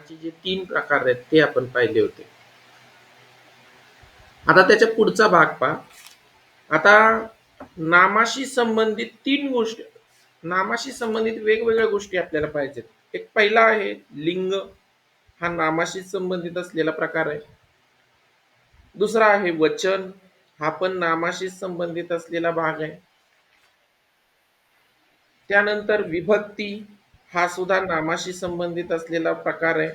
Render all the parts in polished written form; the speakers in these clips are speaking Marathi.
नामाचे जे 3 प्रकार आहेत ते आपण पाहिले होते. आता त्याच्या पुढचा भाग पहा. आता नामाशी संबंधित 3 गोष्टी, नामाशी संबंधित वेगवेगळ्या गोष्टी आपल्याला पाहिजेत. एक पहिला आहे लिंग, हा नामाशी संबंधित असलेला प्रकार आहे. दुसरा आहे वचन, हा पण नामाशी संबंधित असलेला भाग आहे. त्यानंतर विभक्ती, हा सुद्धा नामाशी संबंधित असलेला प्रकार आहे.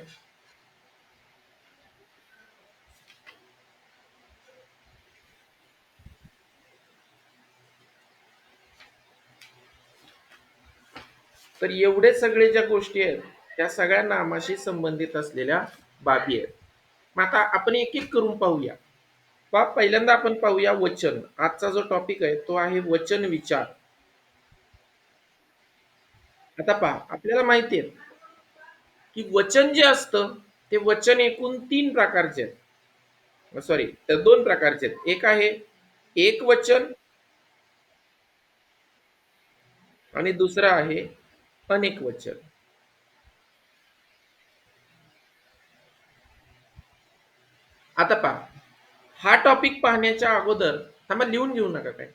तर एवढे सगळे ज्या गोष्टी आहेत त्या सगळ्या नामाशी संबंधित असलेल्या बाबी आहेत. मग आता आपण एक एक करून पाहूया. पहिल्यांदा आपण पाहूया वचन. आजचा जो टॉपिक आहे तो आहे वचन विचार. आता पहा, आपल्याला माहिती आहे की वचन जे असतं ते वचन एकूण 3 प्रकारचे आहेत. सॉरी, तर 2 प्रकारचे आहेत. एक आहे एक वचन आणि दुसरं आहे अनेक वचन. आता पहा, हा टॉपिक पाहण्याच्या अगोदर थांबा, लिहून घेऊ नका काय.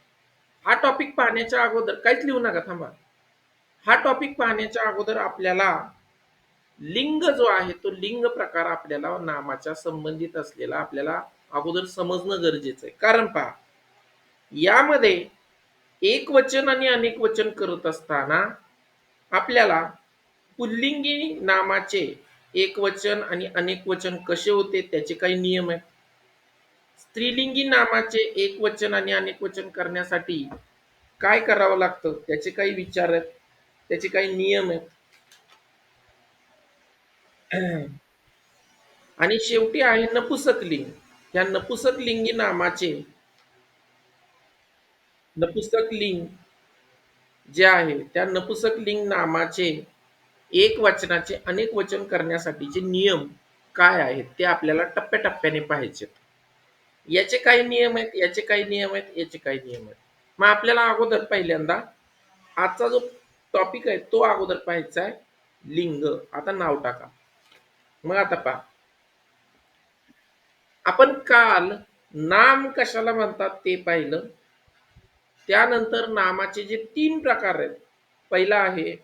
हा टॉपिक पाहण्याच्या अगोदर काहीच लिहू नका, थांबा. हा टॉपिक पाहण्याच्या अगोदर आपल्याला लिंग जो आहे तो लिंग प्रकार आपल्याला नामाच्या संबंधित असलेला आपल्याला अगोदर समजणं गरजेचं आहे. कारण पहा, यामध्ये एक वचन आणि अनेक वचन करत असताना आपल्याला पुल्लिंगी नामाचे एक वचन आणि अनेक वचन कसे होते त्याचे काही नियम आहेत. स्त्रीलिंगी नामाचे एक वचन आणि अनेक वचन करण्यासाठी काय करावं लागतं त्याचे काही विचार आहेत, त्याचे काही नियम आहेत. आणि शेवटी आहे नपुसकलिंग. या नपुसकलिंगी नामाचे नपुसकलिंग जे आहे त्या नपुसकलिंग नामाचे एक वचनाचे अनेक वचन करण्यासाठीचे नियम काय आहेत ते आपल्याला टप्प्याटप्प्याने पाहायचे. याचे काही नियम आहेत, याचे काही नियम आहेत, याचे काही नियम आहेत. मग आपल्याला अगोदर पहिल्यांदा आजचा जो टॉपिक आहे तो अगोदर पाहायचा आहे, लिंग. आता नाव टाका. मग आता पहा, आपण काल नाम कशाला म्हणतात ते पाहिलं. त्यानंतर नामाचे जे 3 प्रकार आहेत, पहिला आहे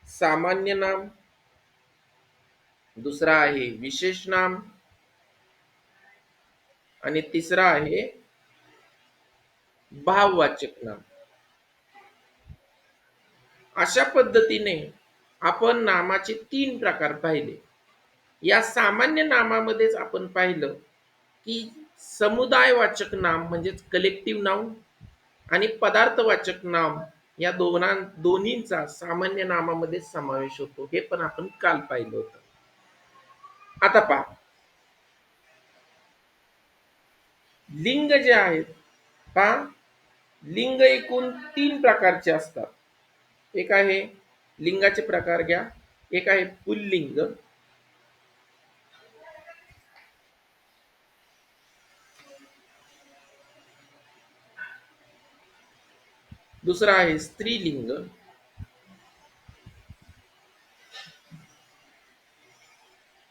सामान्य नाम, दुसरा आहे विशेष नाम आणि तिसरा आहे भाववाचक नाम. अशा पद्धतीने आपण नामाचे 3 प्रकार पाहिले. या सामान्य नामामध्येच आपण पाहिलं की समुदायवाचक नाम म्हणजेच कलेक्टिव्ह नाउन आणि पदार्थवाचक नाम या दोन्हींचा सामान्य नामामध्ये समावेश होतो. हे पण आपण काल पाहिलं होतं. आता पहा, लिंग जे आहेत, पहा, लिंग एकूण 3 प्रकारचे असतात. एक आहे, लिंगाचे प्रकार घ्या. एक आहे पुल्लिंग, दुसरा आहे स्त्रीलिंग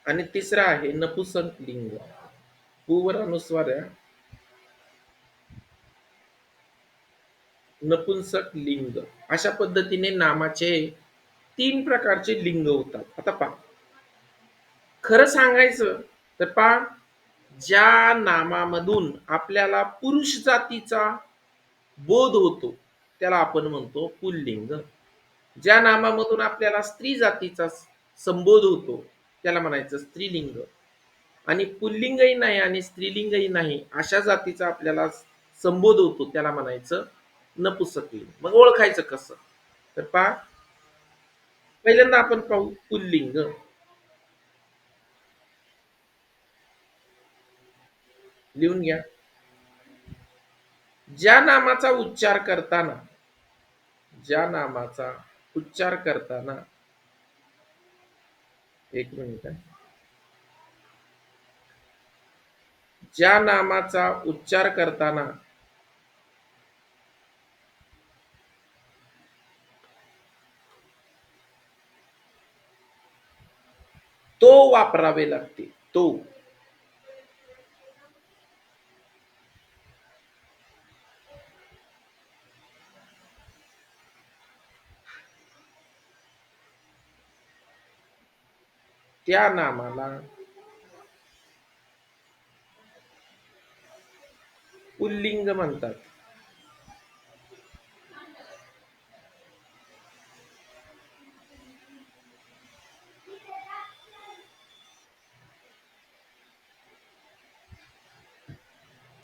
आणि तिसरा आहे नपुंसक लिंग. पूवर अनुस्वार आहे, नपुंसक लिंग. अशा पद्धतीने नामाचे 3 प्रकारचे लिंग होतात. आता पहा, खरं सांगायचं तर पहा, ज्या नामामधून आपल्याला पुरुष जातीचा बोध होतो त्याला आपण म्हणतो पुल्लिंग. ज्या नामामधून आपल्याला स्त्री जातीचा संबोध होतो त्याला म्हणायचं स्त्रीलिंग. आणि पुल्लिंगही नाही आणि स्त्रीलिंगही नाही अशा जातीचा आपल्याला संबोध होतो त्याला म्हणायचं नपुंसकलिंग. मग ओळखायचं कसं, तर पहा, पहिल्यांदा आपण पाहू पुल्लिंग. लिहून घ्या. ज्या नामाचा उच्चार करताना, ज्या नामाचा उच्चार करताना, एक मिनिट आहे, ज्या नामाचा उच्चार करताना तो वापरावे लागते. तो. त्या नामाला पुल्लिंग म्हणतात.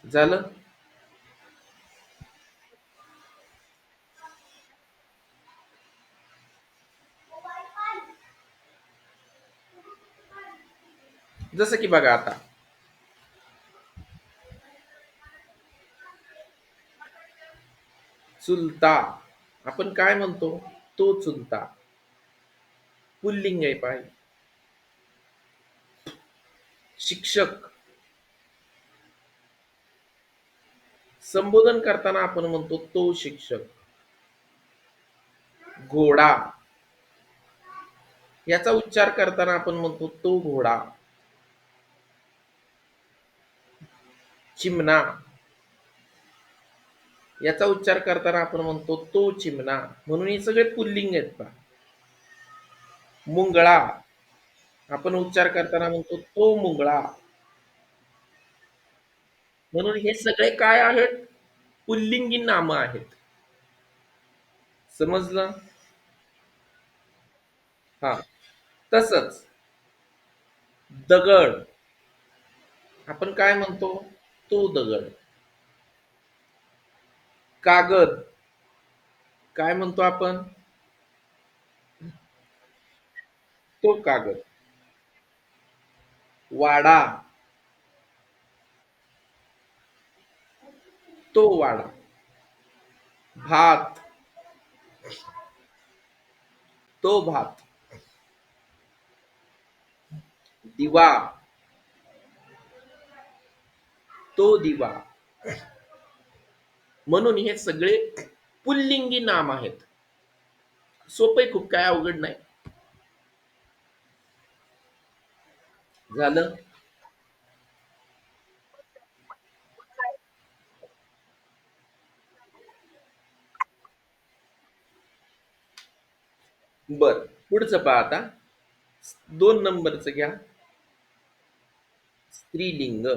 झालं? जसं की बघा आता, चुलता. आपण काय म्हणतो? तो चुलता. पुल्लिंग आहे पाय. शिक्षक. संबोधन करताना आपण म्हणतो तो शिक्षक. घोडा. याचा उच्चार करताना आपण म्हणतो तो घोडा. चिमणा. याचा उच्चार करताना आपण म्हणतो तो चिमणा. म्हणून हे सगळे पुल्लिंग आहेत पहा. मुंगळा. आपण उच्चार करताना म्हणतो तो मुंगळा. म्हणून हे सगळे काय आहेत? पुल्लिंगी नामं आहेत. समजलं? हा. तसंच दगड. आपण काय म्हणतो? तो दगड. कागद. काय म्हणतो आपण? तो कागद. वाडा. तो वाडा. भात. तो भात. दिवा. तो दिवा. म्हणून हे सगळे पुल्लिंगी नाम आहेत. सोपे, खूप काय अवघड नाही. झालं? बर. पुढचं पहा आता. 2 नंबरचं घ्या. स्त्रीलिंग.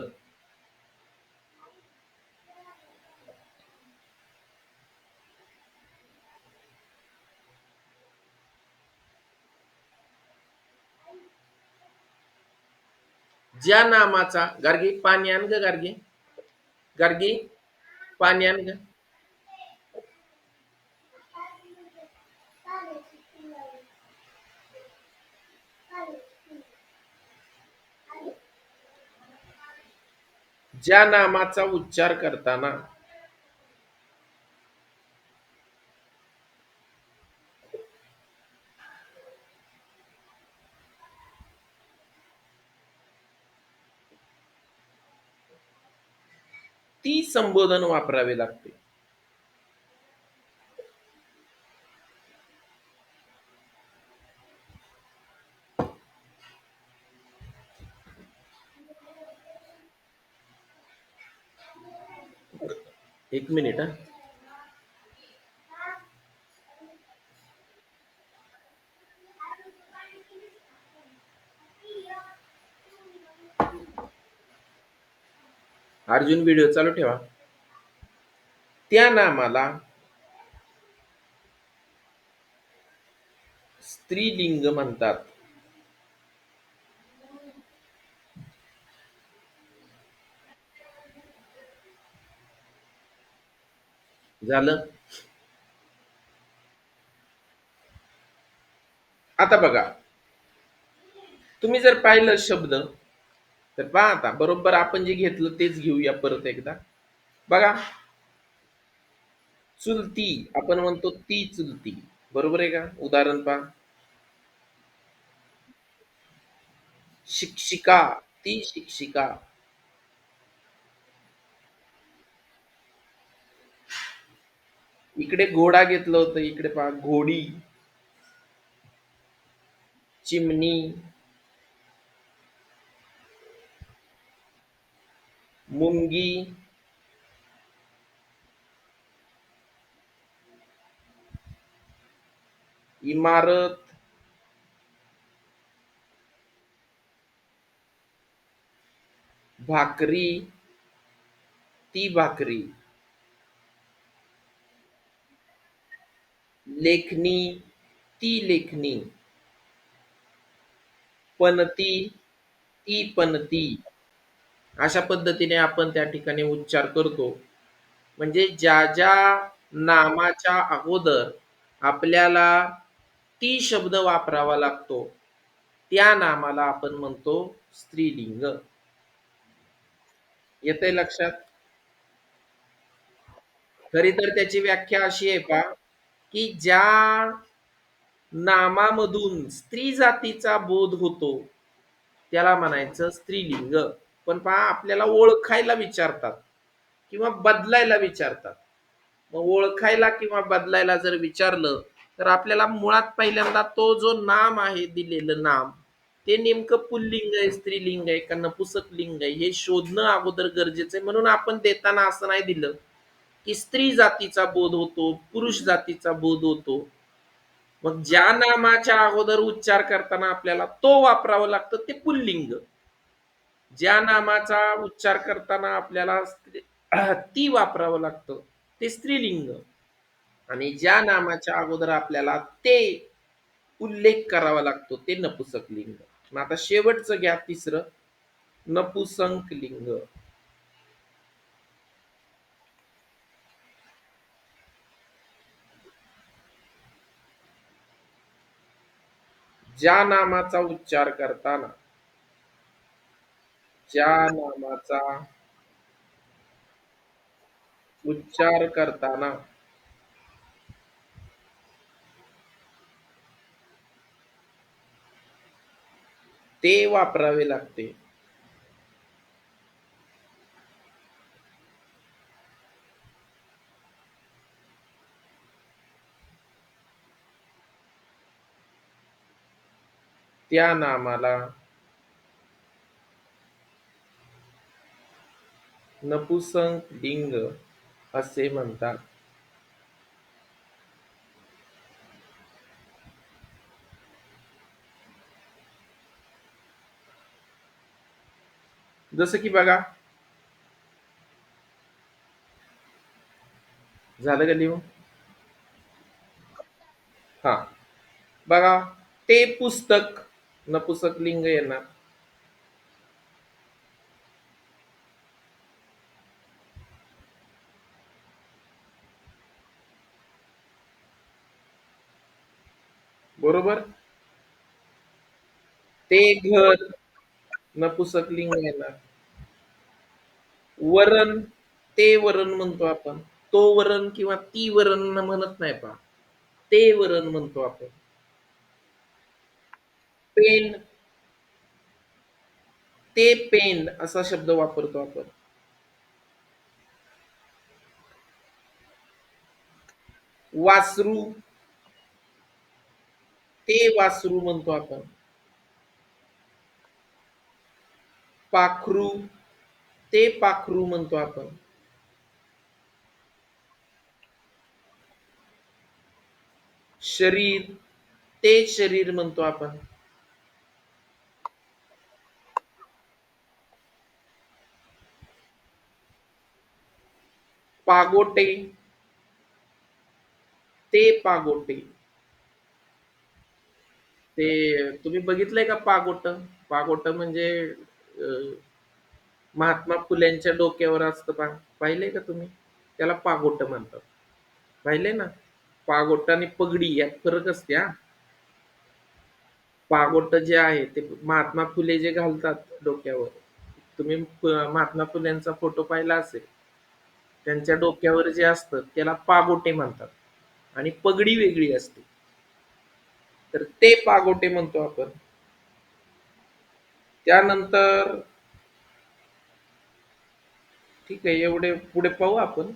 ज्या नामाचा, गार्गी पाणी आण ग, गार्गी. गार्गी पाणी आण ग. ज्या नामाचा उच्चार करताना ती संबोधन वापरावे लागते. एक मिनिट हा. अर्जुन, व्हिडिओ चालू ठेवा. त्या नामाला स्त्रीलिंग म्हणतात. झालं? आता बघा, तुम्ही जर पाहिलं शब्द, तर पहा आता बरोबर आपण जे घेतलं तेच घेऊया परत एकदा. बघा, चुलती. आपण म्हणतो ती चुलती. बरोबर आहे का? उदाहरण पहा. शिक्षिका. ती शिक्षिका. इकडे घोडा घेतलं होतं, इकडे पहा घोडी. चिमणी. मुंगी, इमारत, भाकरी, ती भाकरी, लेखनी, ती लेखनी, पणती, ती पणती. अशा पद्धतीने आपण त्या ठिकाणी उच्चार करतो. म्हणजे ज्या ज्या नामाच्या अगोदर आपल्याला ती शब्द वापरावा लागतो, त्या नामाला आपण म्हणतो स्त्रीलिंग. येतंय लक्षात? खरी तर त्याची व्याख्या अशी आहे पहा, की ज्या नामामधून स्त्री जातीचा बोध होतो, त्याला म्हणायचं स्त्रीलिंग. पण पहा आपल्याला ओळखायला विचारतात किंवा बदलायला विचारतात. मग ओळखायला किंवा बदलायला जर विचारलं, तर आपल्याला मुळात पहिल्यांदा तो जो नाम आहे, दिलेलं नाम, ते नेमकं पुल्लिंग आहे, स्त्रीलिंग आहे का नपुसक लिंग आहे, हे शोधणं अगोदर गरजेचं आहे. म्हणून आपण देताना असं नाही दिलं की स्त्री जातीचा बोध होतो, पुरुष जातीचा बोध होतो. मग ज्या नामाच्या अगोदर उच्चार करताना आपल्याला तो वापरावं लागतं, ते पुल्लिंग. ज्या नामाचा उच्चार करताना आपल्याला ती वापरावं लागतं, ते स्त्रीलिंग. आणि ज्या नामाच्या अगोदर आपल्याला ते उल्लेख करावा लागतो, ते नपुसक लिंग. मग आता शेवटचं घ्या, तिसरं नपुसंक लिंग. ज्या नामाचा उच्चार करताना, ज्या नामाचा उच्चार करताना ते वापरावे लागते, त्या नामाला नपुसंक लिंग असे म्हणतात. जसं की बघा, झालं का लिहून? हा, बघा, ते पुस्तक नपुसक लिंग येणार. बरोबर. ते घर नपुसक लिंग येणार. वरण, ते वरण म्हणतो आपण. तो वरण किंवा ती वरण म्हणत नाही पहा, ते वरण म्हणतो आपण. पेन, ते पेन असा शब्द वापरतो आपण. वासरू, ते वासरू म्हणतो आपण. पाखरू, ते पाखरू म्हणतो आपण. शरीर, ते शरीर म्हणतो आपण. पागोटे, ते पागोटे. ते तुम्ही बघितलंय का पागोट? पागोट म्हणजे अं, महात्मा फुलेंच्या डोक्यावर असतं पहा, पाहिलंय का तुम्ही? त्याला पागोट म्हणतात. पाहिलंय ना? पागोट आणि पगडी यात फरक असते हा. पागोट जे आहे ते महात्मा फुले जे घालतात डोक्यावर, तुम्ही महात्मा फुलेंचा फोटो पाहिला असेल, त्यांच्या डोक्यावर जे असतं त्याला पागोटे म्हणतात. आणि पगडी वेगळी असते, तर ते पागोटे म्हणतो आपण. त्यानंतर ठीक आहे, एवढे पुढे पाहू आपण.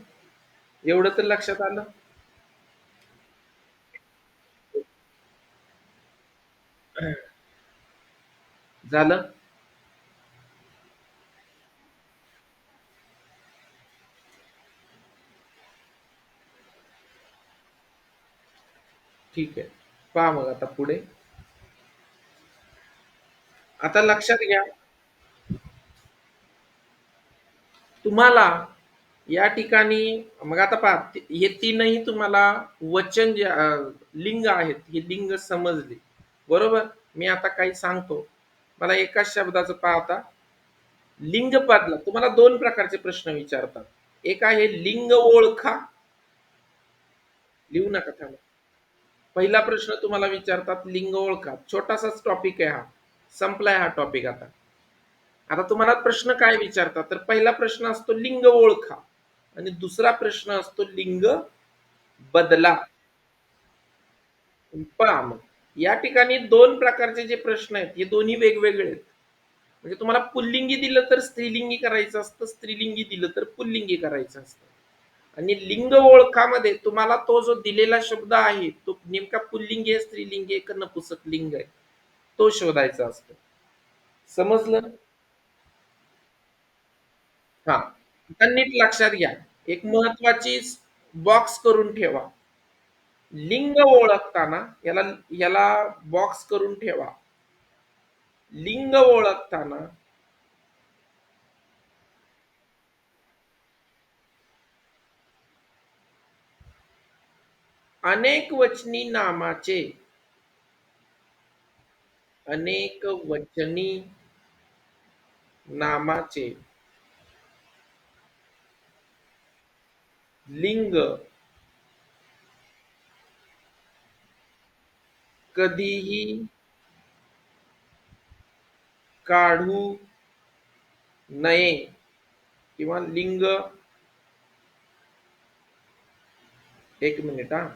एवढं तर लक्षात आलं. झालं. ठीक आहे. पहा मग आता पुढे. आता लक्षात घ्या, तुम्हाला या ठिकाणी मग आता पहा हे तीनही तुम्हाला वचन जे लिंग आहेत, हे लिंग समजले. बरोबर? मी आता काही सांगतो. मला एकाच शब्दाचं पहा आता. लिंगपदला तुम्हाला 2 प्रकारचे प्रश्न विचारतात. एक आहे लिंग ओळखा. लिहू नका थांबा. पहिला प्रश्न तुम्हाला विचारतात लिंग ओळखा. छोटासाच टॉपिक आहे हा. संपलाय हा टॉपिक आता. आता तुम्हाला प्रश्न काय विचारतात? तर पहिला प्रश्न असतो लिंग ओळखा आणि दुसरा प्रश्न असतो लिंग बदला. पहा मग, या ठिकाणी 2 प्रकारचे जे प्रश्न आहेत, हे दोन्ही वेगवेगळे आहेत. म्हणजे तुम्हाला पुल्लिंगी दिलं तर स्त्रीलिंगी करायचं असतं, स्त्रीलिंगी दिलं तर पुल्लिंगी करायचं असतं. आणि लिंग ओळखामध्ये तुम्हाला तो जो दिलेला शब्द आहे, तो नेमका पुल्लिंगी आहे, स्त्रीलिंगी आहे का नपुंसक लिंग आहे, तो शोधायचा असतो. समजलं? हां. आता नीट लक्षात घ्या. एक महत्वाची बॉक्स करून ठेवा. लिंग ओळखताना याला याला बॉक्स करून ठेवा. लिंग ओळखताना अनेक वचनी नामाचे अनेक वचनी नामाचे लिंग कधीही काढू नये किंवा लिंग एक मिनिट हा.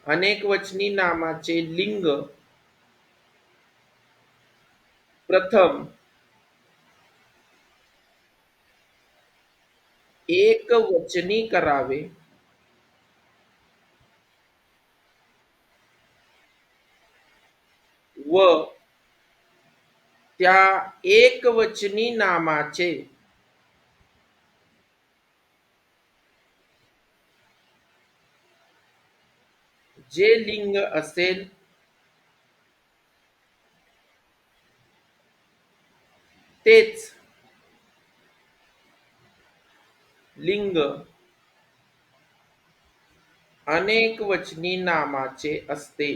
अनेक वचनी नामाचे लिंग प्रथम एक वचनी करावे व त्या एकवचनी नामाचे जे लिंग असेल तेच लिंग अनेक वचनी नामाचे असते.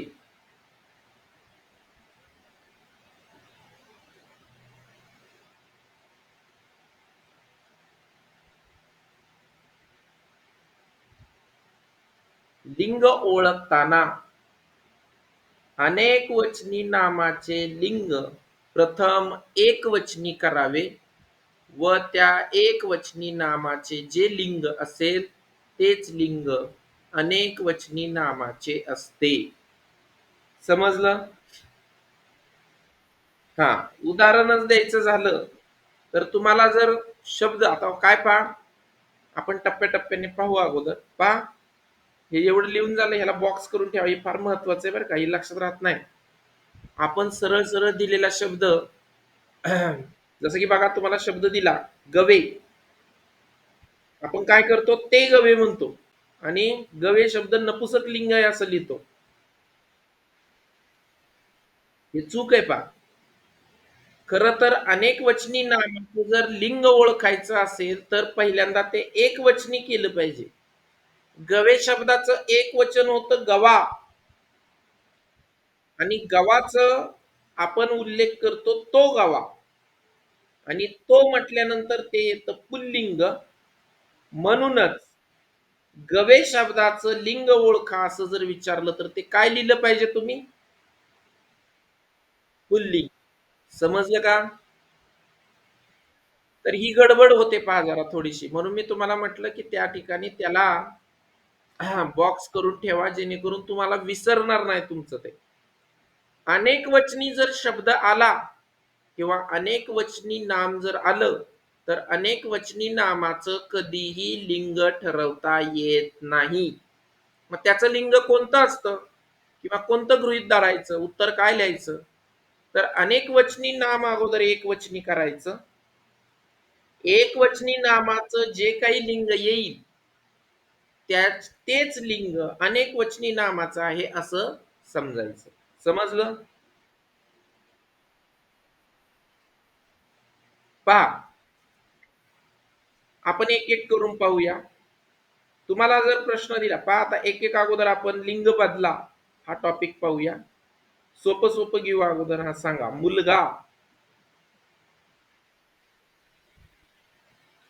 लिंग ओळखताना अनेक वचनी नामाचे लिंग प्रथम एकवचनी करावे व त्या एकवचनी नामाचे जे लिंग असेल तेच लिंग अनेक वचनी नामाचे असते. समजलं? हा. उदाहरणच द्यायचं झालं तर तुम्हाला जर शब्द आता काय पहा, आपण टप्प्याटप्प्याने पाहू अगोदर. पहा, हे एवढं लिहून झालं, ह्याला बॉक्स करून ठेवा. हे फार महत्वाचं आहे बरं का, हे लक्षात राहत नाही. आपण सरळ सरळ दिलेला शब्द जसं की बघा, तुम्हाला शब्द दिला गवे, आपण काय करतो ते गवे म्हणतो आणि गवे शब्द नपुसक लिंग आहे असं लिहितो. हे चूक आहे पहा. खरं तर अनेक वचनी नामाचं जर लिंग ओळखायचं असेल तर पहिल्यांदा ते एक वचनी केलं पाहिजे. गवे शब्दाचं एक वचन होतं गवा आणि गव्हाचं आपण उल्लेख करतो तो गवा आणि तो म्हटल्यानंतर ते येतं पुल्लिंग. म्हणूनच गवे शब्दाचं लिंग ओळखा असं जर विचारलं तर ते काय लिहिलं पाहिजे तुम्ही? पुल्लिंग. समजलं का? तर ही गडबड होते पहा जरा थोडीशी. म्हणून मी तुम्हाला म्हटलं की त्या ठिकाणी त्याला बॉक्स करून ठेवा जेणेकरून तुम्हाला विसरणार नाही तुमचं ते. अनेक वचनी जर शब्द आला किंवा अनेक वचनी नाम जर आलं तर अनेक वचनी नामाचं कधीही लिंग ठरवता येत नाही. मग त्याचं लिंग कोणतं असतं किंवा कोणतं गृहीत धरायचं, उत्तर काय लिहायचं? तर अनेक वचनी नाम अगोदर एक वचनी करायचं. एक वचनी नामाचं जे काही लिंग येईल तेच लिंग अनेक वचनी नामाचं आहे असं समजायचं. समजलं? पहा, आपण एक एक करून पाहूया. तुम्हाला जर प्रश्न दिला, पहा आता एक एक अगोदर आपण लिंग बदला हा टॉपिक पाहूया. सोपं सोपं घेऊ अगोदर. हा सांगा, मुलगा.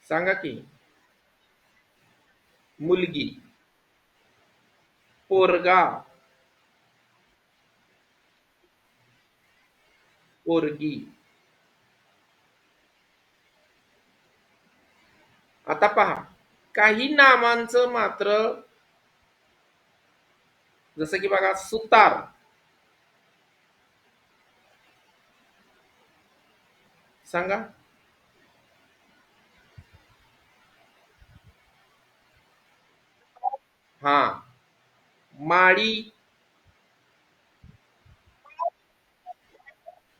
सांगा की. मुलगी. पोरगा. पोरगी. आता पहा, काही नामांचं मात्र, जसं की बघा, सुतार. सांगा. हा. माळी.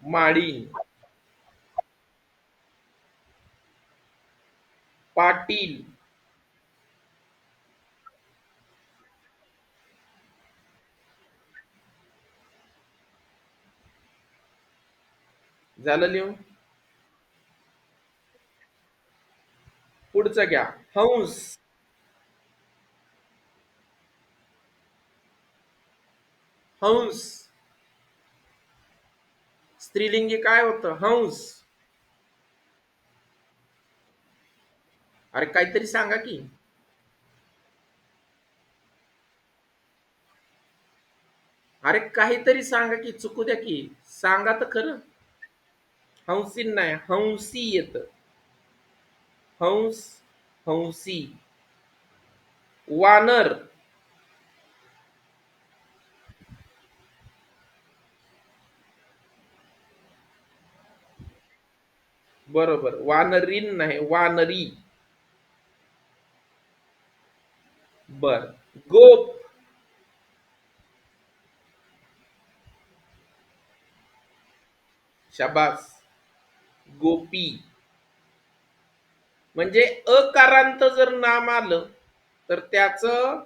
माळीन. पाटील. झालं लिहून? पुढचं घ्या. हंस. हंस. स्त्रीलिंगी काय होतं? हंस. अरे काहीतरी सांगा की. अरे काहीतरी सांगा की, चुकू द्या की. सांगा तर खरं. हंसीन नाही, हंसी येत. हंस. हंसी. वानर. बरोबर. वानरीन नाही, वानरी. बर. गोप. शाबास. गोपी. म्हणजे अकारांत जर नाम आलं तर त्याचं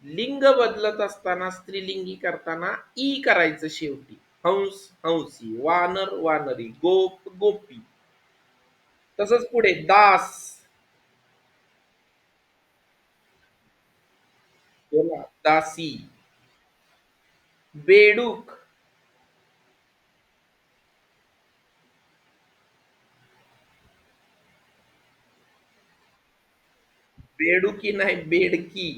लिंग बदलत असताना, स्त्रीलिंगी करताना ई करायचं शेवटी. हंस. हंसी. वानर. वानरी. गोप. गोपी. तसंच पुढे दास. बोला. दासी. बेडूक. बेडुकी नाही, बेडकी.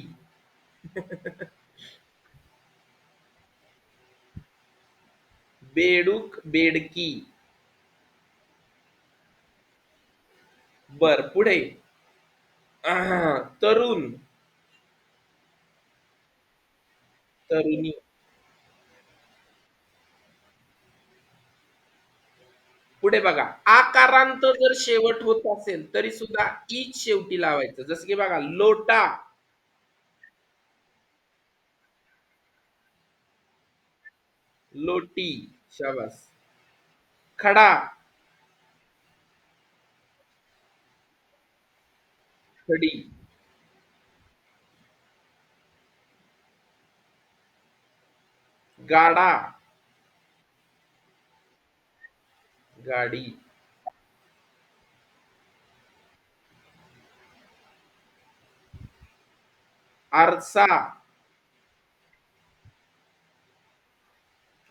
बेडूक. बेडकी. बर. पुढे तरुण. तरुणी. पुढे बघा, आकारांत जर शेवट होत असेल तरी सुद्धा ईच शेवटी लावायचं. जसं की बघा, लोटा. लोटी. शाबास. खडा. खडी. गाडा. गाडी. आरसा.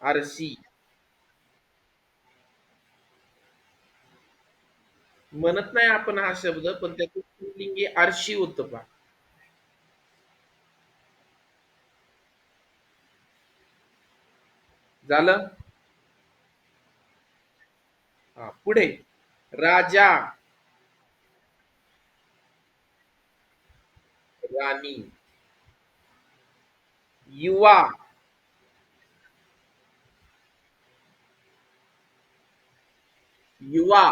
आरशी. म्हणत नाही आपण हा शब्द, पण त्याचं स्त्रीलिंगी आरशी होतं पहा. झालं. हा, पुढे राजा. राणी. युवा. युवा.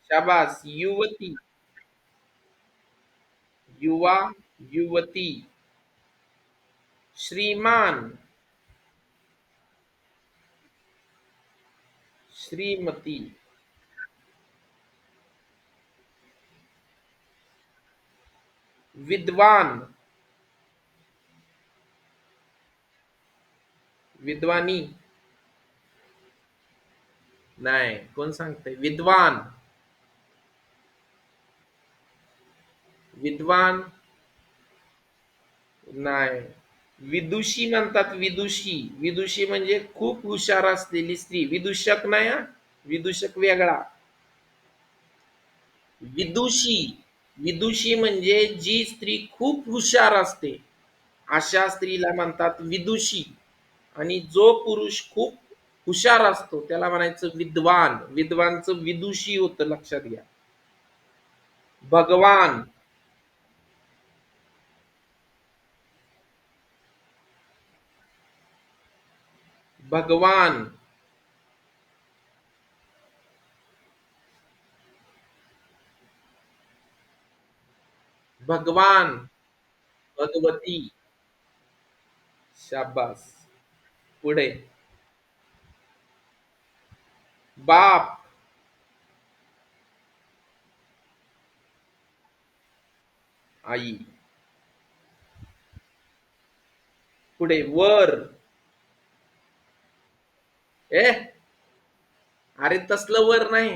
शाबास. युवती. युवा. युवती. श्रीमान. श्रीमती. विद्वान. विद्वानी. नाही, कोण सांगतंय विद्वान? विद्वान नाही. विदुषी म्हणतात, विदुषी. विदुषी म्हणजे खूप हुशार असलेली स्त्री. विदूषक नाही हा. विदूषक वेगळा. विदुषी. विदुषी म्हणजे जी स्त्री खूप हुशार असते, अशा स्त्रीला म्हणतात विदुषी. आणि जो पुरुष खूप हुशार असतो त्याला म्हणायचं विद्वान. विद्वानचं विदुषी होतं, लक्षात घ्या. भगवान. भगवान. भगवान. भगवती. शाबास. पुढे. बाप. आई. पुढे वर. ए, अरे तसलं वर नाही.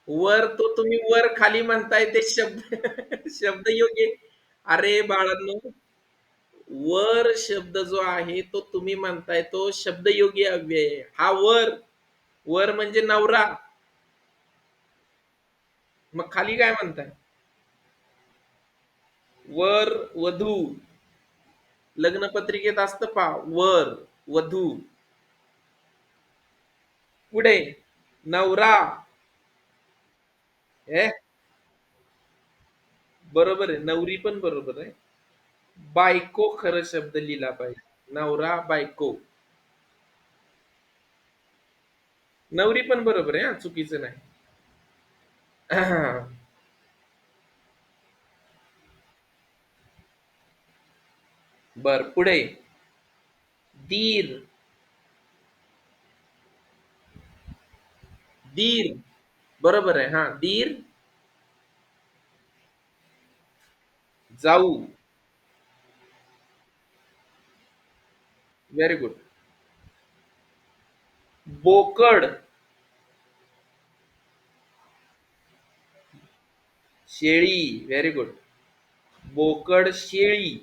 वर तो तुम्ही वर खाली म्हणताय ते शब्द शब्द योग्य. अरे बाळांनो, वर शब्द जो आहे तो तुम्ही म्हणताय तो शब्द योग्य अव्यय आहे. हा वर. वर म्हणजे नवरा. मग खाली काय म्हणताय? वर वधू. लग्नपत्रिकेत असतं पा वर वधू. पुढे नवरा. ए, बरोबर आहे, नवरी पण बरोबर आहे. बायको खरं शब्द लिहिला पाहिजे. नवरा बायको. नवरी पण बरोबर आहे हा, चुकीचं नाही. बर, पुढे. दीर. दीर. बरोबर आहे हा, दीर. जाऊ. Very good. बोकड. शेळी. Very good. बोकड शेळी.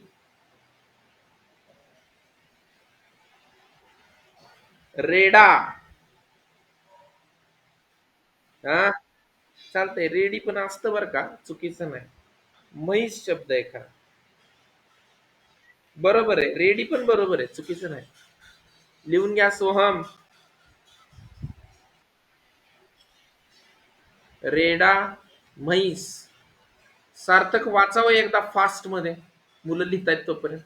रेडा. हा, चालतंय, रेडी पण असतं बरं का, चुकीचं नाही. म्हैस शब्द आहे का? बरोबर आहे, रेडी पण बरोबर आहे, चुकीचं नाही. लिहून घ्या सोहम. रेडा. म्हैस. सार्थक वाचावं एकदा फास्ट मध्ये, मुलं लिहितायत तोपर्यंत.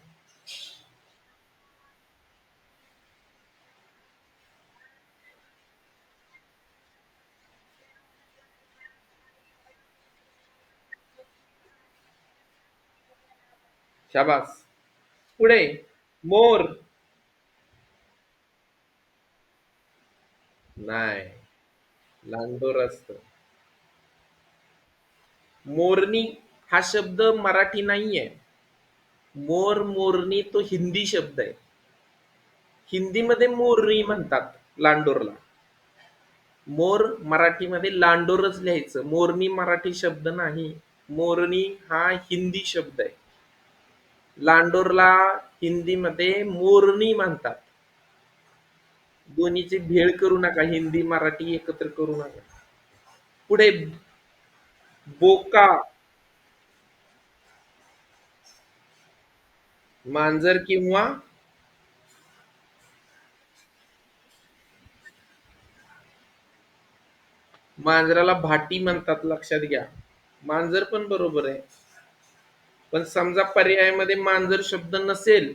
शाबास. पुढे मोर. नाही, लांडोर असत. मोरनी हा शब्द मराठी नाहीये. मोर मोरनी तो हिंदी शब्द आहे. हिंदीमध्ये मोरनी म्हणतात लांडोरला. मोर मराठीमध्ये लांडोरच लिहायचं. मोरनी मराठी शब्द नाही. मोरनी हा हिंदी शब्द आहे. लांडोरला हिंदीमध्ये मोरनी म्हणतात. दोन्हीची भेळ करू नका, हिंदी मराठी एकत्र करू नका. पुढे बोका. मांजर किंवा मांजराला भाटी म्हणतात, लक्षात घ्या. मांजर पण बरोबर आहे. पण समजा पर्यायामध्ये मांजर शब्द नसेल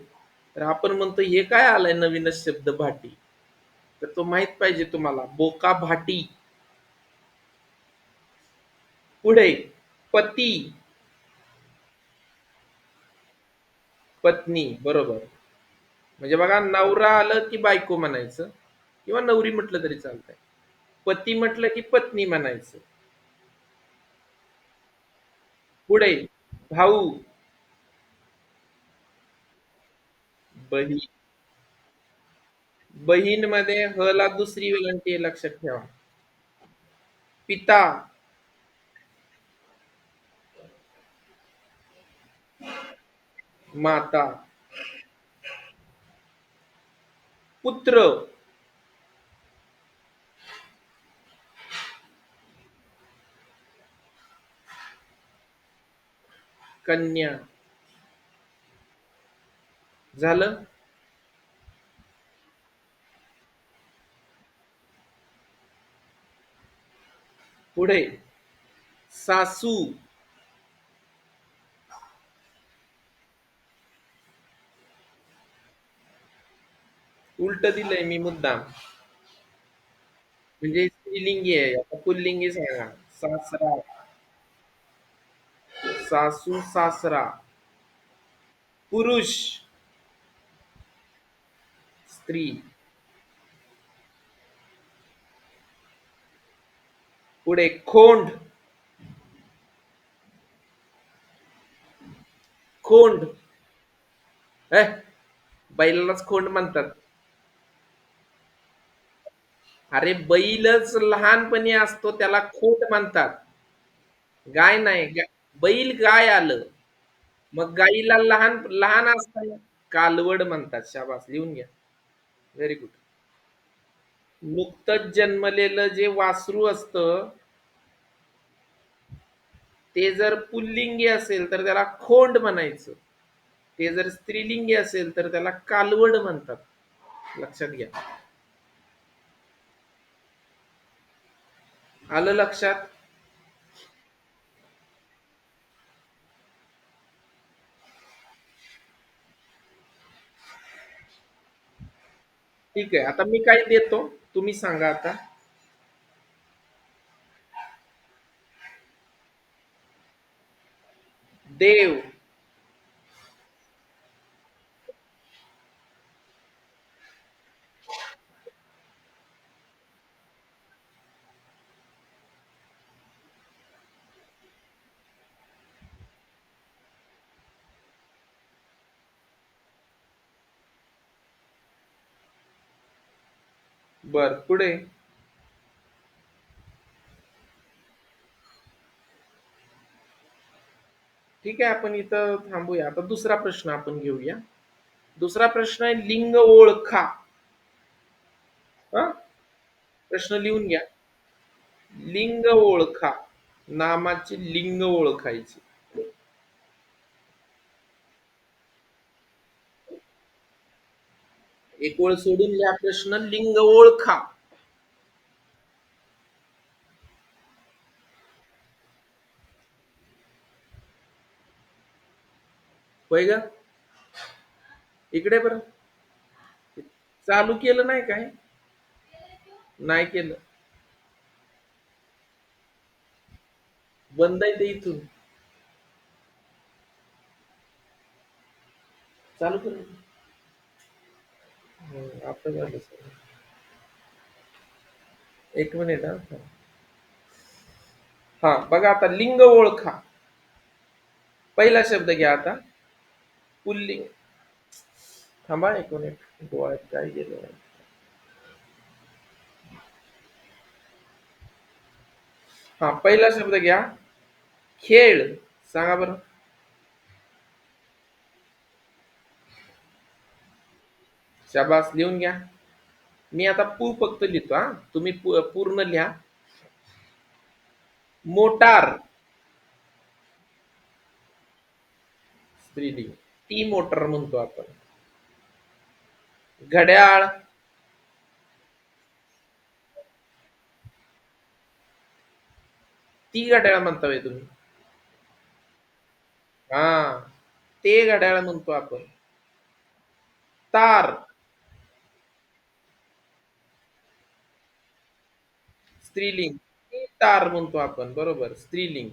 तर आपण म्हणतो हे काय आलाय नवीनच शब्द भाटी. तर तो माहित पाहिजे तुम्हाला, बोका भाटी. पुढे पती. पत्नी. बरोबर. म्हणजे बघा, नवरा आलं की बायको म्हणायचं, किंवा नवरी म्हटलं तरी चालतंय. पती म्हटलं की पत्नी म्हणायचं. पुढे भाऊ. बहीण. बहीण मध्ये ह ला दुसरी वेलांटी आहे, लक्षात ठेवा. पिता, माता, पुत्र, कन्या. झालं. पुढे सासू, उलट दिलंय मी मुद्दाम, म्हणजे स्त्रीलिंगी आहे. आता पुल्लिंगी सांगा. सासरा, सासू सासरा, पुरुष, स्त्री. पुढे खोंड, खोंड. हे, बैलालाच खोंड म्हणतात. अरे बैलच लहानपणी असतो त्याला खोंड म्हणतात. गाय नाही, बैल गाय आलं. मग गाईला लहान लहान असताना कालवड म्हणतात. शाबास, लिहून घ्या. Very good. नुकतंच जन्मलेलं जे वासरू असतं ते जर पुल्लिंगी असेल तर त्याला खोंड म्हणायचं. ते जर स्त्रीलिंगी असेल तर त्याला कालवड म्हणतात. लक्षात घ्या. आलं लक्षात? ठीक आहे. आता मी काय देतो तुम्ही सांगा आता. देव, बर. पुढे ठीक आहे, आपण इथं थांबूया. आता दुसरा प्रश्न आपण घेऊया. दुसरा प्रश्न आहे लिंग ओळखा. हा, प्रश्न लिहून घ्या. लिंग ओळखा. नामाची लिंग ओळखायची. एक ओळ सोडून लिहा प्रश्न. लिंग ओळखा. होय ग. इकडे बरं. चालू केलं नाही काय? नाही केलं. बंद आहे ते इथून. चालू कर. आता झालं सर. एक मिनिट हा. हा बघा आता लिंग ओळखा. पहिला शब्द घ्या आता. पुल्लिंग. थांबा एक मिनिट. डोळ्यात काय गेलं. हा पहिला शब्द घ्या. खेळ. सांगा बरं. शाबास, लिहून घ्या. मी आता फक्त लिहितो हा. तुम्ही पूर्ण लिहा. मोटार, स्त्रीलिंग. ती मोटर म्हणतो आपण. घड्याळ, ती घड्याळ म्हणताय तुम्ही. हा, ते घड्याळ म्हणतो आपण. तार, स्त्रीलिंग. ती तार म्हणतो आपण. बरोबर, स्त्रीलिंग.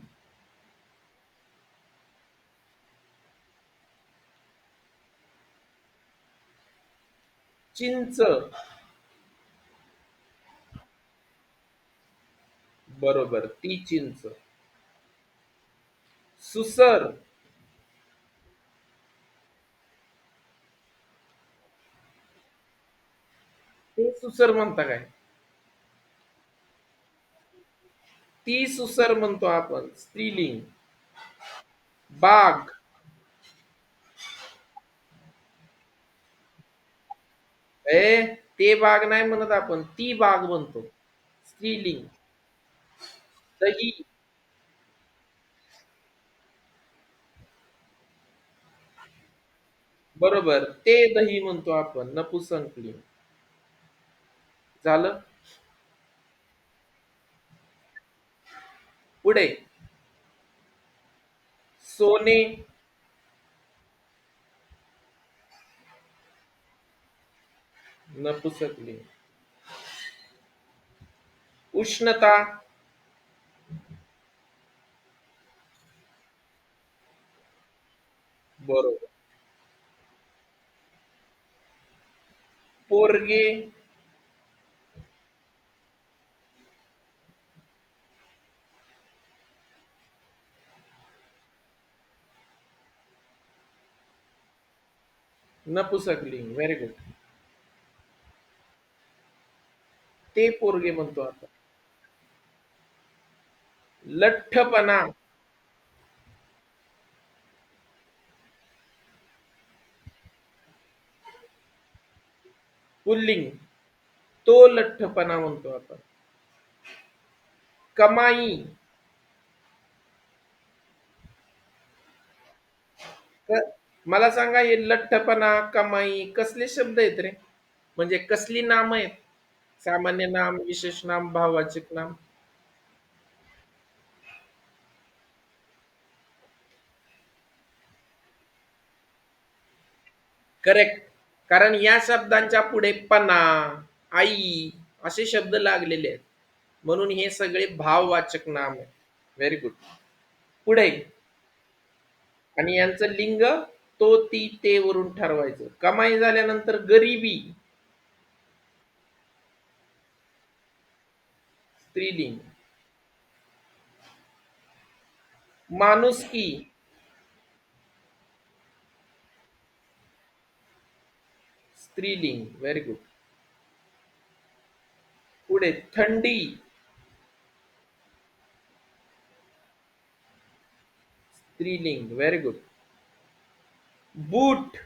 चिंच, बरोबर, ती चिंच. सुसर, सुसर म्हणता काय? ती सुसर म्हणतो आपण, स्त्रीलिंग. बाग. ए, ते बाग नाही म्हणत आपण, ती बाग म्हणतो. स्त्रीलिंग. दही. बरोबर, ते दही म्हणतो आपण, नपुसंकलिंग. झालं. पुढे. सोने. नपुसकलिंग. उष्णता. बरोबर. पोरगे. नपुसकलिंग. Very good. ते पोरगे म्हणतो आपण. लठ्ठपणा. पुल्लिंग. तो लठ्ठपणा म्हणतो आपण. कमाई. क- मला सांगा, हे लठ्ठपणा, कमाई कसले शब्द आहेत रे? म्हणजे कसली नाम आहेत? सामान्य नाम, विशेष नाम, भाववाचक नाम? करेक्ट. कारण या शब्दांच्या पुढे पणा, आई असे शब्द लागलेले आहेत, म्हणून हे सगळे भाववाचक नाम आहेत. Very good. पुढे. आणि यांचं लिंग तो, ती, ते वरून ठरवायचं. कमाई झाल्यानंतर गरिबी. स्त्रीलिंग. माणुसकी. स्त्रीलिंग. Very good. पुढे. थंडी. स्त्रीलिंग. Very good. बूट.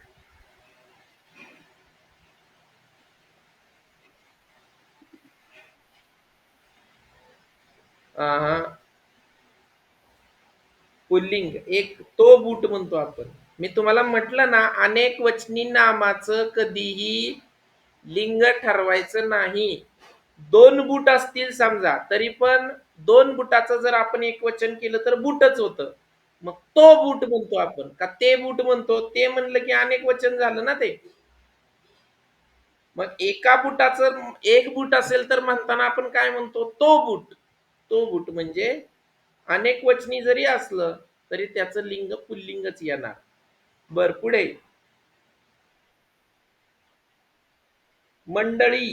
हा. पुल्लिंग. एक तो बूट म्हणतो आपण. मी तुम्हाला म्हटलं ना, अनेक वचनी नामाचं कधीही लिंग ठरवायचं नाही. दोन बूट असतील समजा, तरी पण दोन बुटाचं जर आपण एक वचन केलं तर बुटच होतं. मग तो बूट म्हणतो आपण, का ते बूट म्हणतो? ते म्हणलं की अनेक वचन झालं ना ते. मग एका बुटाचं एक बूट असेल तर म्हणताना आपण काय म्हणतो? तो बूट. तो बूट म्हणजे अनेक वचनी जरी असलं तरी त्याचं लिंग पुल्लिंगच येणार. बर, पुढे. मंडळी.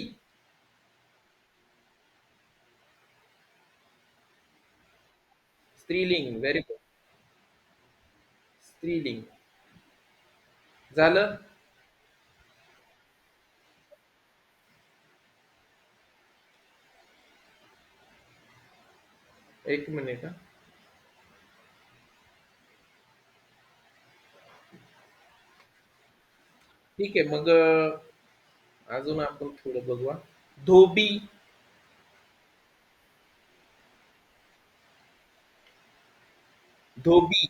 स्त्रीलिंग. Very good. स्त्रीलिंग. झालं. एक मिनिट. ठीक आहे, मग अजून आपण थोडं बघूया. धोबी. धोबी.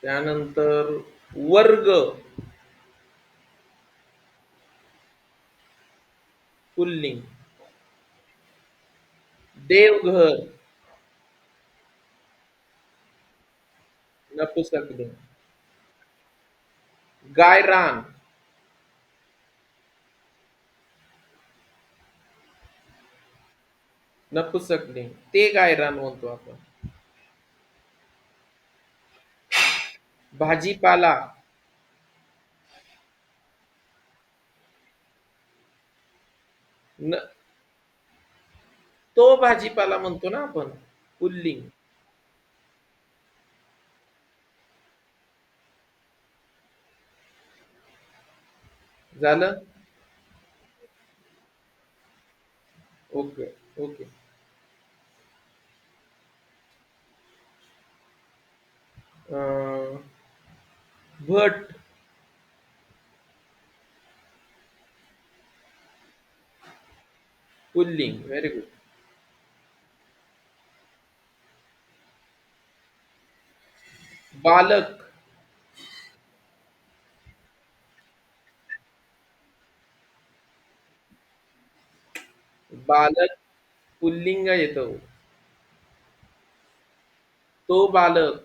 त्यानंतर वर्ग. पुल्लिंग. देवघर. नपुसकलिंग. गायरान. नपुसकलिंग. ते गायरान म्हणतो आपण. भाजीपाला. न, तो भाजीपाला म्हणतो ना आपण. पुल्लिंग. झालं. ओके. ओके. अं, भट. पुल्लिंग. Very good. बालक. बालक पुल्लिंग येतो. तो बालक.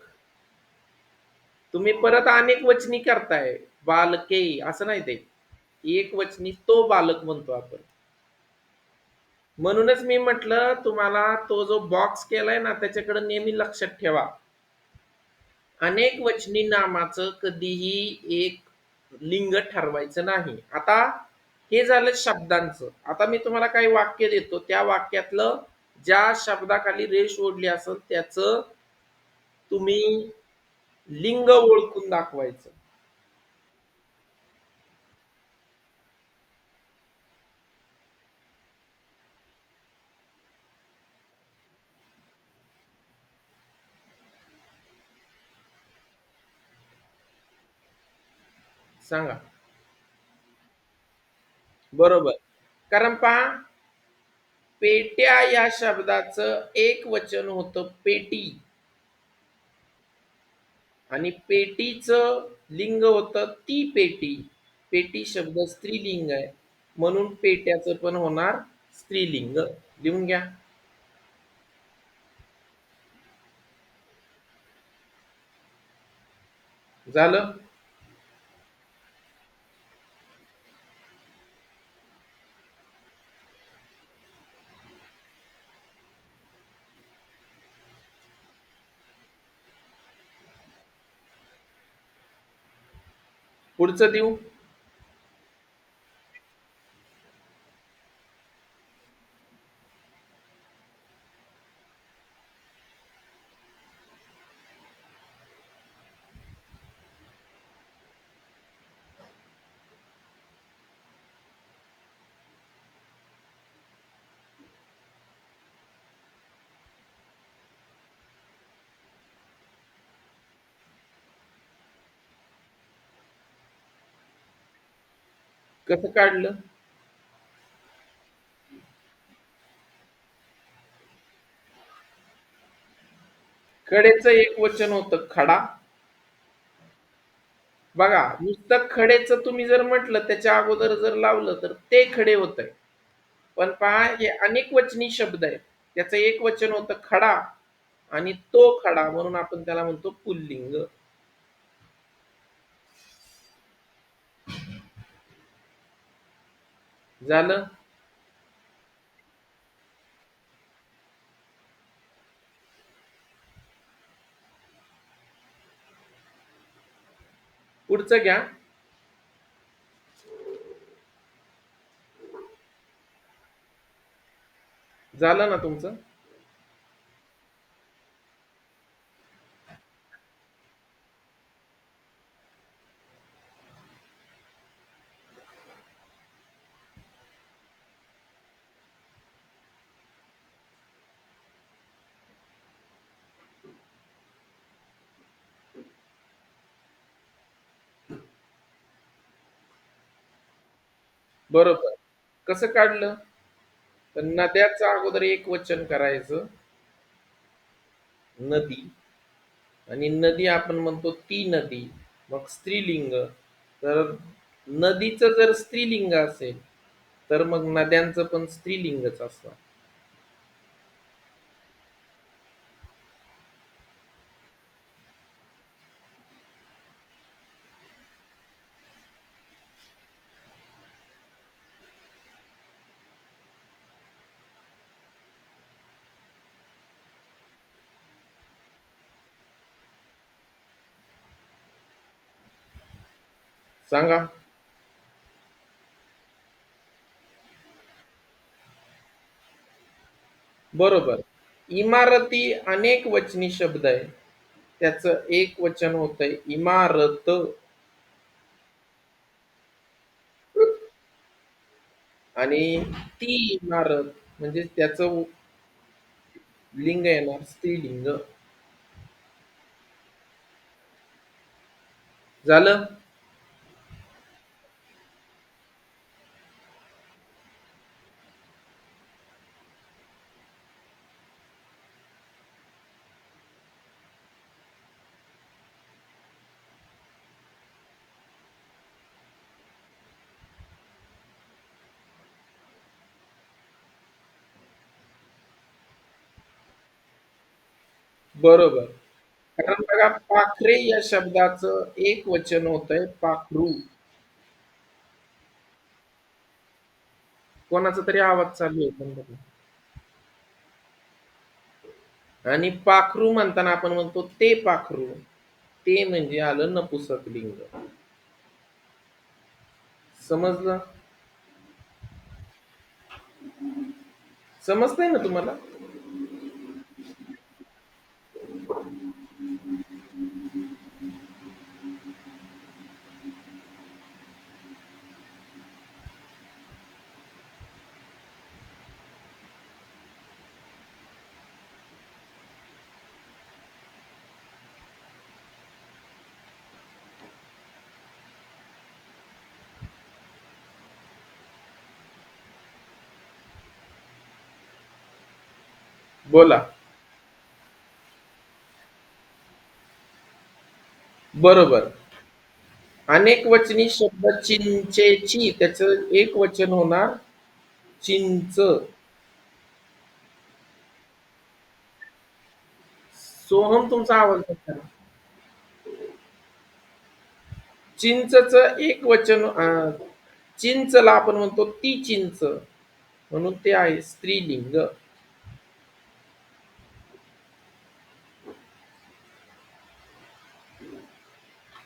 तुम्ही परत अनेक वचनी करताय. बालके असं नाही ते. एक वचनी तो बालक म्हणतो आपण. म्हणूनच मी म्हटलं तुम्हाला तो जो बॉक्स केलाय ना त्याच्याकडे नेहमी लक्षात ठेवा. अनेक वचनी नामाचं कधीही एक लिंग ठरवायचं नाही. आता हे झालं शब्दांचं. आता मी तुम्हाला काही वाक्य देतो. त्या वाक्यातलं ज्या शब्दाखाली रेष ओढली असेल त्याचं तुम्ही लिंग ओळखून दाखवायचं. सांगा. बरोबर. कारण पहा, पेट्या या शब्दाचं एक वचन होतं पेटी आणि पेटीचं लिंग होतं ती पेटी. पेटी शब्द स्त्रीलिंग आहे. म्हणून पेट्याचं पण होणार स्त्रीलिंग. लिहून घ्या. झालं. पुढचं देऊ. कसं काढलं? खडेचं एक वचन होतं खडा. बघा, नुसतं खडेचं तुम्ही जर म्हटलं त्याच्या अगोदर जर लावलं तर ते खडे होत आहे. पण पहा हे अनेक वचनी शब्द आहे. त्याचं एक वचन होतं खडा आणि तो खडा म्हणून आपण त्याला म्हणतो पुल्लिंग. झालं. पुढचं घ्या. झालं ना तुमचं. बरोबर. कसं काढलं? तर नद्याचं अगोदर एक वचन करायचं. नदी. आणि नदी आपण म्हणतो ती नदी. मग स्त्रीलिंग. तर नदीचं जर स्त्रीलिंग असेल तर मग नद्यांचं पण स्त्रीलिंगच असणार. सांगा. बरोबर. इमारती अनेक वचनी शब्द आहे. त्याचं एक वचन होतंय इमारत. आणि ती इमारत म्हणजे त्याचं लिंग येणार स्त्रीलिंग. झालं? बरोबर. कारण बघा पाखरे या शब्दाचं एक वचन होतंय पाखरू. कोणाचा तरी आवाज चालू आहे पण बघा. आणि पाखरू म्हणताना आपण म्हणतो ते पाखरू. ते म्हणजे आलं नपुसक लिंग. समजलं? समजतंय ना तुम्हाला? बोला. बरोबर. अनेक वचनी शब्द चिंचेची त्याचं एक वचन होणार चिंच. सोहम तुमचा आवाज येत नाही. चिंचचं एक वचन चिंचला आपण म्हणतो ती चिंच म्हणून ते आहे स्त्रीलिंग.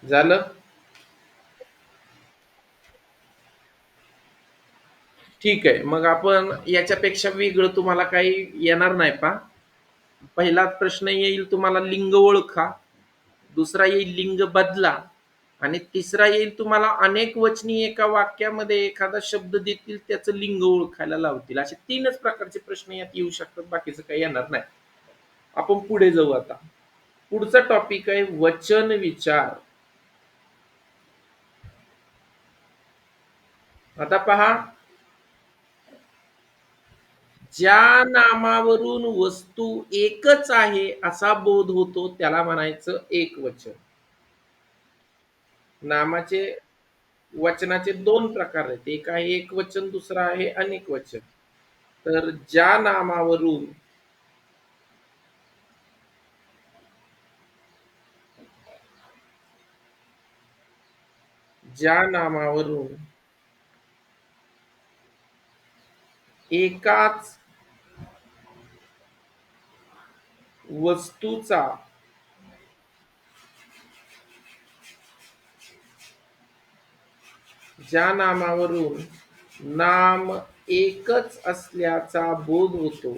झालं? ठीक आहे. मग आपण याच्यापेक्षा वेगळं तुम्हाला काही येणार नाही पहा. पहिला प्रश्न येईल तुम्हाला लिंग ओळखा, दुसरा येईल लिंग बदला आणि तिसरा येईल तुम्हाला अनेक वचनी एका वाक्यामध्ये एखादा शब्द देतील त्याचं लिंग ओळखायला लावतील. असे 3च प्रकारचे प्रश्न यात येऊ शकतात. बाकीचं काही येणार नाही. आपण पुढे जाऊ आता. पुढचा टॉपिक आहे वचन विचार. आता पहा, ज्या नामावरून वस्तू एकच आहे असा बोध होतो त्याला म्हणायचं एकवचन. नामाचे वचनाचे 2 प्रकार आहेत. एक आहे एकवचन, दुसरा आहे अनेक वचन. तर ज्या नामावरून एकाच वस्तूचा ज्या नामावरून नाम एकच असल्याचा बोध होतो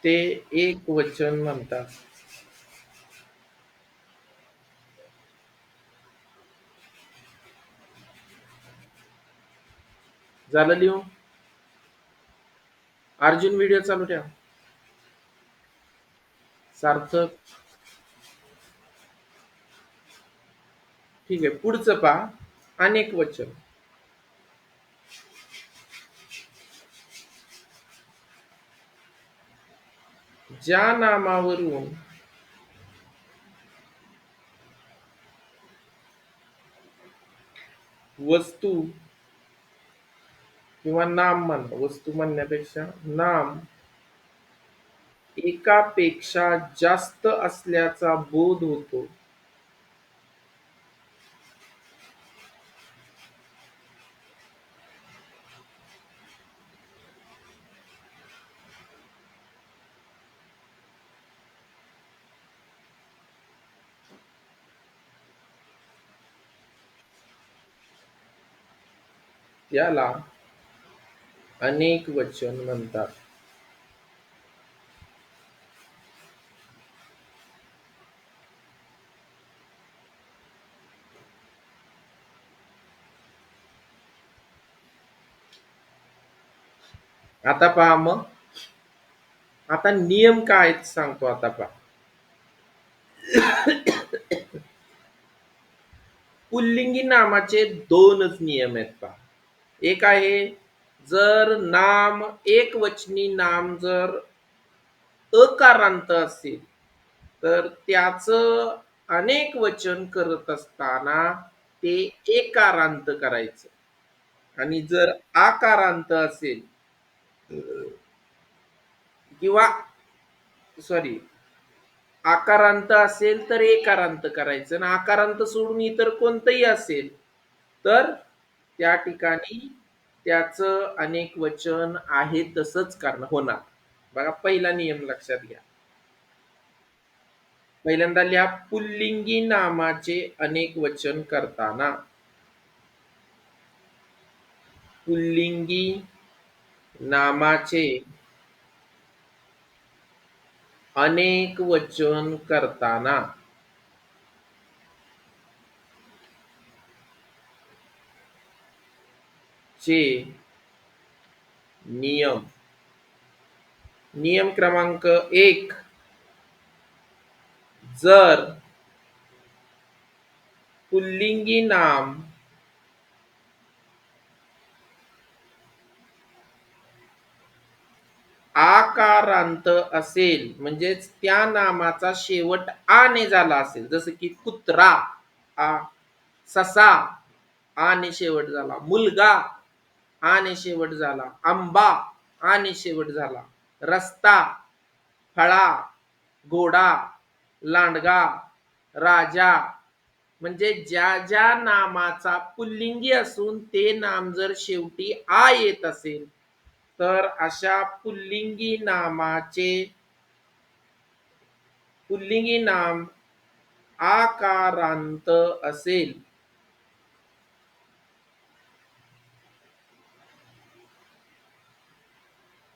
ते एकवचन म्हणतात. झालं लिहून? अर्जुन व्हिडिओ चालू ठेवा. सार्थक. ठीक आहे. पुढचं पहा. अनेक वचन. ज्या नामावरून वस्तू किंवा नाम म्हणा, वस्तू म्हणण्यापेक्षा नाम एकापेक्षा जास्त असल्याचा बोध होतो त्याला अनेक वचन म्हणतात. आता पहा मग, आता नियम काय आहेत सांगतो आता पहा. पुल्लिंगी नामाचे दोनच नियम आहेत पहा. एक आहे, जर नाम एकवचनी नाम जर अकारांत असेल तर त्याचं अनेक वचन करत असताना ते एकारांत करायचं, आणि जर आकारांत असेल किंवा सॉरी आकारांत असेल तर एकारांत करायचं, आणि आकारांत सोडून इतर कोणतंही असेल तर त्या ठिकाणी त्याचं अनेक वचन आहे तसंच करणं होणार. बघा, पहिला नियम लक्षात घ्या. पहिल्यांदा लिहा, पुल्लिंगी नामाचे अनेक वचन करताना. पुल्लिंगी नामाचे अनेक वचन करताना चे नियम. नियम क्रमांक 1, जर पुल्लिंगी नाम आकारांत असेल, म्हणजेच त्या नामाचा शेवट आ ने झाला असेल, जसं की कुत्रा आ, ससा आ ने शेवट झाला, मुलगा आ ने शेवट झाला, आंबा आ ने शेवट झाला, रस्ता, फळा, घोडा, लांडगा, राजा, म्हणजे ज्या ज्या नामाचा पुल्लिंगी असून ते नाम जर शेवटी आ येत असेल तर अशा पुल्लिंगी नाम आकारांत असेल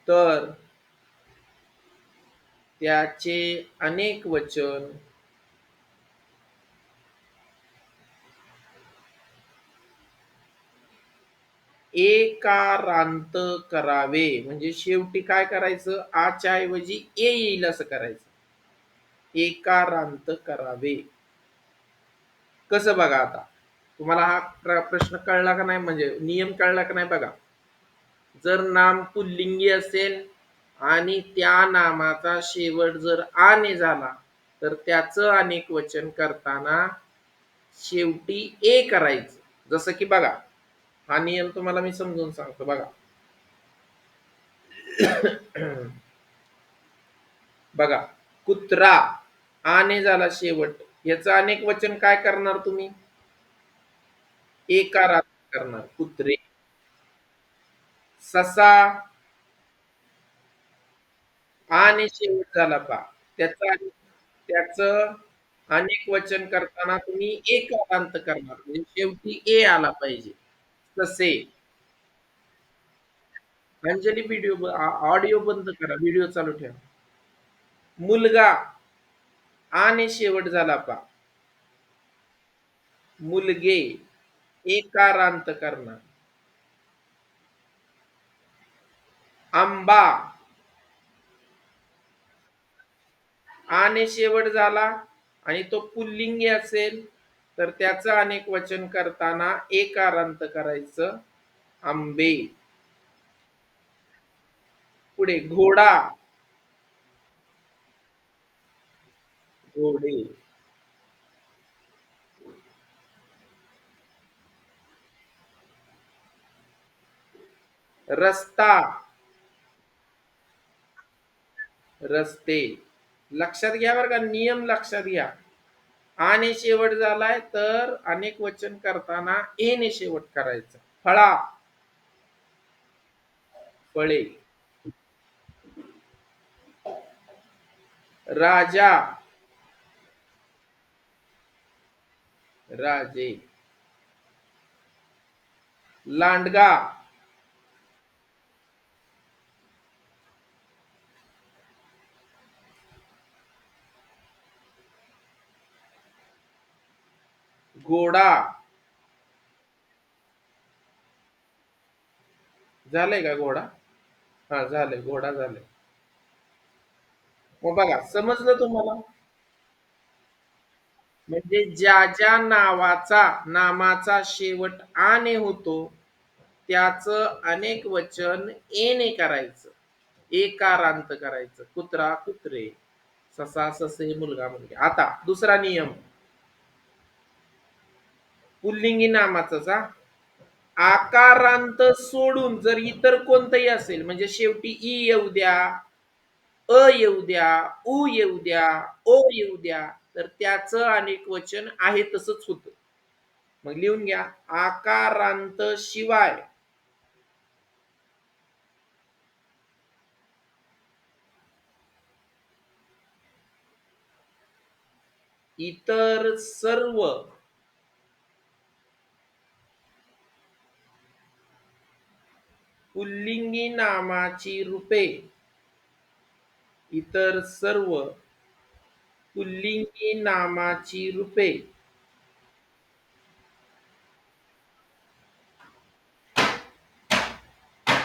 तर त्याचे अनेक वचन एकारांत करावे. म्हणजे शेवटी काय करायचं, आच्या ऐवजी ए येईल असं करायचं, एकारांत करावे. कसं बघा, आता तुम्हाला हा प्रश्न कळला का नाही, म्हणजे नियम कळला का नाही बघा. जर नाम पुल्लिंगी असेल आणि त्या नामाचा शेवट जर आ ने झाला तर त्याचं अनेक वचन करताना शेवटी ए करायचं. जसं की बघा, हा नियम तुम्हाला मी समजून सांगतो बघा. बघा, कुत्रा आने झाला शेवट, याचं अनेक वचन काय करणार तुम्ही, एकारात करणार, कुत्रे. ससा आने शेवट झाला पा, त्याचा त्याचं अनेक वचन करताना तुम्ही एकारांत करणार, म्हणजे शेवटी ए आला पाहिजे. तसे अंजली, व्हिडिओ ऑडिओ बंद करा, व्हिडिओ चालू ठेवा. मुलगा आने शेवट झाला पा, मुलगे एकारांत करणार. आंबा आने शेवट झाला आणि तो पुल्लिंगी असेल तर त्याचं अनेक वचन करताना एकारांत करायचं, आंबे. पुढे घोडा, घोडे. रस्ता, रस्ते. लक्षात घ्या बरं का, नियम लक्षात घ्या. आने शेवट झालाय तर अनेक वचन करताना ए ने शेवट करायचं. फळा, फळे. राजा, राजे. लांडगा, घोडा. झालंय का घोडा, हा झालंय, घोडा झालंय. मग बघा समजलं तुम्हाला? म्हणजे ज्या ज्या नामाचा शेवट आने होतो त्याचं अनेक वचन एने करायचं, एकारांत करायचं. कुत्रा कुत्रे, ससा ससे, मुलगा मुलगी. आता दुसरा नियम पुल्लिंगी नामाचाच हा. आकारांत सोडून जर इतर कोणतंही असेल, म्हणजे शेवटी ई येऊ द्या, अ येऊ द्या, उ येऊ द्या, ओ येऊ द्या, तर त्याचं अनेक वचन आहे तसंच होतं. मग लिहून घ्या, आकारांत शिवाय इतर सर्व पुल्लिंगी नामाची रूपे, इतर सर्व पुल्लिंगी नामाची रूपे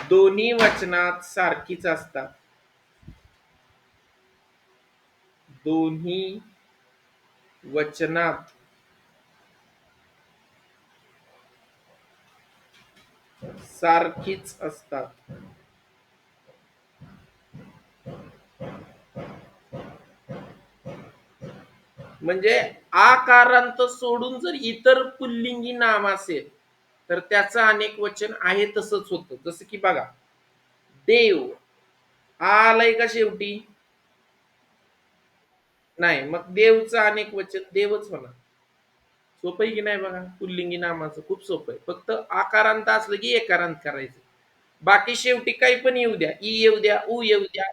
दोन्ही वचनात सारखीच असतात. दोन्ही वचनात सारखीच असतात. म्हणजे आकारांत सोडून जर इतर पुल्लिंगी नाम असेल तर त्याचं अनेक वचन आहे तसंच होतं. जसं की बघा, देव आलंय का शेवटी? नाही, मग देवचं अनेक वचन देवच होणार. सोपं आहे की नाही बघा? पुल्लिंगी नामाचं खूप सोपं आहे. फक्त आकारांत असलं की एकारांत करायचं. बाकी शेवटी काही पण येऊ द्या, ई येऊ द्या, उ येऊ द्या.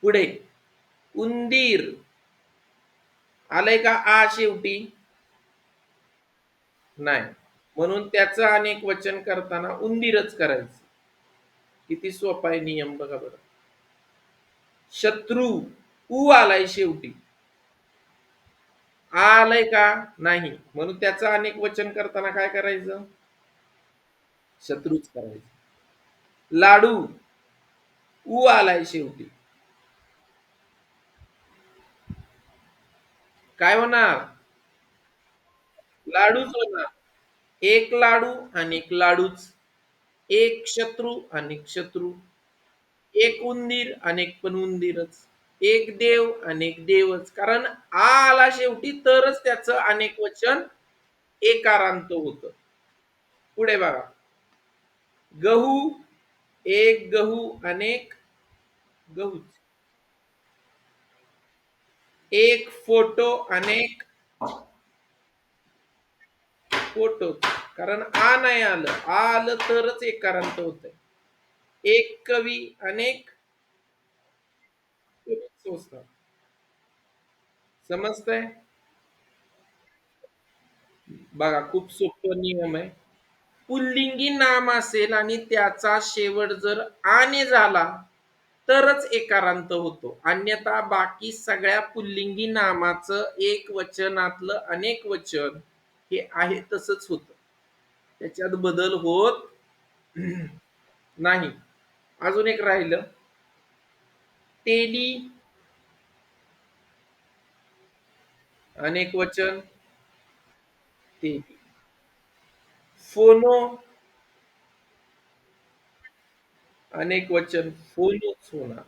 पुढे उंदीर आलंय का आ शेवटी? नाही, म्हणून त्याचं अनेक वचन करताना उंदीरच करायचं. किती सोपा आहे नियम बघा बरं. शत्रू उ आलाय शेवटी, आलंय का? नाही, म्हणून त्याचं अनेक वचन करताना काय करायचं? शत्रूच करायचं. लाडू उ आलाय शेवटी, काय होणार? लाडूच होणार. एक लाडू अनेक लाडूच, एक शत्रू अनेक शत्रू, एक उंदीर अनेक पण उंदीरच, एक देव अनेक देवच. कारण आ आला शेवटी तरच त्याचं अनेक वचन एकारांत होतं. पुढे बघा, गहू एक गहू अनेक गहूच, एक फोटो अनेक फोटोच. कारण आ नाही आलं, आ आलं तरच एकारांत होतंय. एक कवी अनेक संस्था. समजतंय? बघा खूप सोपं नियम आहे. पुल्लिंगी नाम असेल आणि त्याचा शेवट जर आने झाला तरच एकारांत होतो. अन्यथा बाकी सगळ्या पुल्लिंगी नामाचं एक वचनातलं अनेक वचन हे आहे तसंच होतं. त्याच्यात बदल होत नाही. अजून एक राहिलं, तेली अनेक वचन तेली. फोनो अनेक वचन फोनच होणार.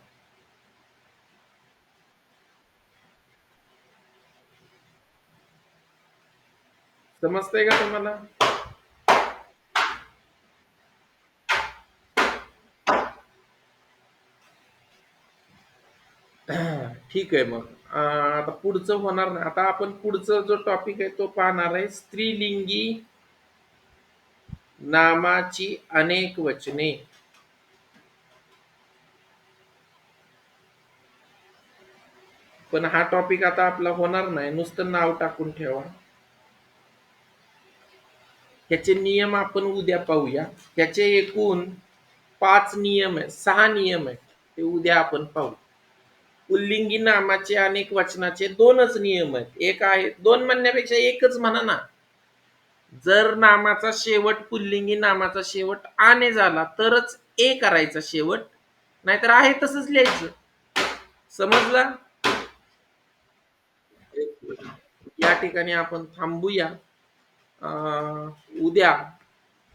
समजतंय का तुम्हाला? ठीक आहे मग. आता पुढचं होणार नाही. आता आपण पुढचं जो टॉपिक आहे तो पाहणार आहे, स्त्रीलिंगी नामाची अनेक वचने. पण हा टॉपिक आता आपला होणार नाही, नुसतं नाव टाकून ठेवा. ह्याचे नियम आपण उद्या पाहूया. ह्याचे एकूण 5 नियम आहेत, 6 नियम आहेत. ते उद्या आपण पाहू. पुल्लिंगी नामाचे अनेक वचनाचे 2च नियम आहेत. एक आहे, 2 म्हणण्यापेक्षा एकच म्हणा ना. जर नामाचा शेवट पुल्लिंगी नामाचा शेवट आने झाला तरच ए करायचा शेवट, नाहीतर आहे तसंच लिहायचं. समजलं? या ठिकाणी आपण थांबूया. उद्या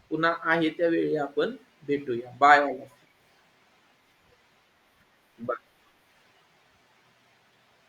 पुन्हा आहे त्या वेळी आपण भेटूया. Bye all.